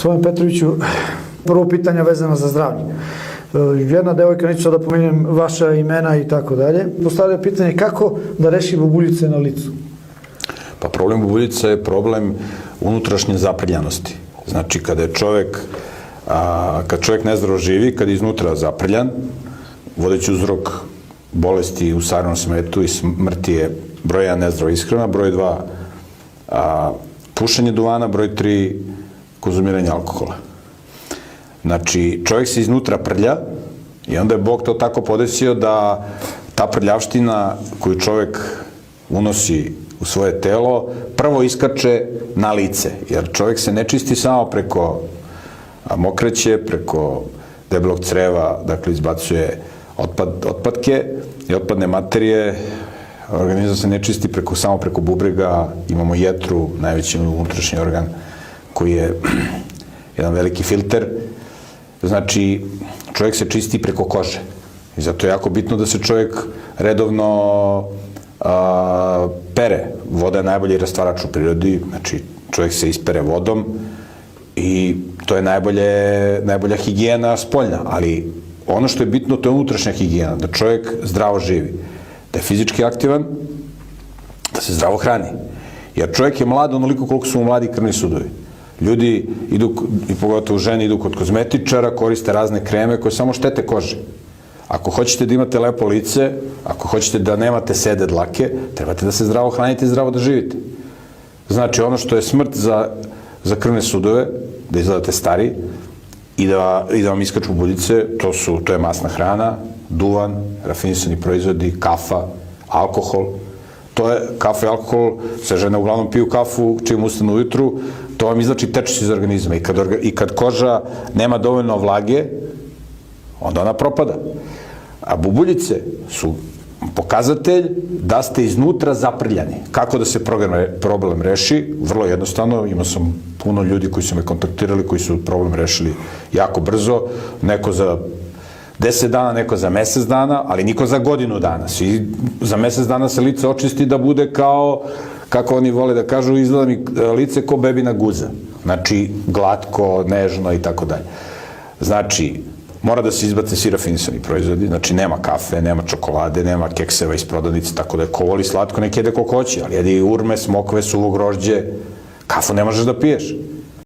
Gospodin Petroviću, prvo pitanje vezano za zdravlje. Jedna devojka, neću sad da pomenem vaša imena i tako dalje, postavlja pitanje kako da reši bubuljice na licu? Pa problem bubuljica je problem unutrašnje zaprljanosti. Znači, kad čovjek nezdravo živi, kad je iznutra zaprljan, vodeći uzrok bolesti u sarnom smetu i smrti je broj 1 nezdrava ishrana, broj 2 pušenje duvana, broj 3 konzumiranje alkohola. Znači, čovjek se iznutra prlja i onda je Bog to tako podesio da ta prljavština koju čovjek unosi u svoje telo prvo iskače na lice, jer čovjek se ne čisti samo preko mokraće, preko debelog creva, dakle izbacuje otpadke i otpadne materije, organizam se ne čisti samo preko bubrega, imamo jetru, najveći unutrašnji organ koji je jedan veliki filter. Znači, čovjek se čisti preko kože i zato je jako bitno da se čovjek redovno pere. Voda je najbolji rastvarač u prirodi, znači čovjek se ispere vodom i to je najbolja higijena spoljna, ali ono što je bitno to je unutrašnja higijena, da čovjek zdravo živi, da je fizički aktivan, da se zdravo hrani. Jer čovjek je mlad onoliko koliko su mu mladi krvni sudovi. Ljudi idu, i pogotovo žene, idu kod kozmetičara, koriste razne kreme koje samo štete koži. Ako hoćete da imate lepo lice, ako hoćete da nemate sede dlake, trebate da se zdravo hranite i zdravo da živite. Znači, ono što je smrt za krvne sudove, da izgledate stari i da vam iskaču bubuljice, to je masna hrana, duvan, rafinisani proizvodi, kafa, alkohol. Kafa i alkohol, sve žene uglavnom piju kafu čim ustanu ujutru, to vam izlači tečnost iz organizma i kad koža nema dovoljno vlage, onda ona propada. A bubuljice su pokazatelj da ste iznutra zaprljani. Kako da se problem reši? Vrlo jednostavno, imao sam puno ljudi koji su me kontaktirali, koji su problem rešili jako brzo, neko za 10 dana, neko za mesec dana, ali niko za godinu dana. Svi za mesec dana se lice očisti da bude kao, kako oni vole da kažu, izgleda mi lice ko bebina guza. Znači, glatko, nežno i tako dalje. Znači, mora da se izbace svi rafinisani proizvodi, znači nema kafe, nema čokolade, nema kekseva iz prodavnice, tako da je ko voli slatko nek jede koliko hoće, ali jede i urme, smokve, suvo grožđe, kafu ne možeš da piješ.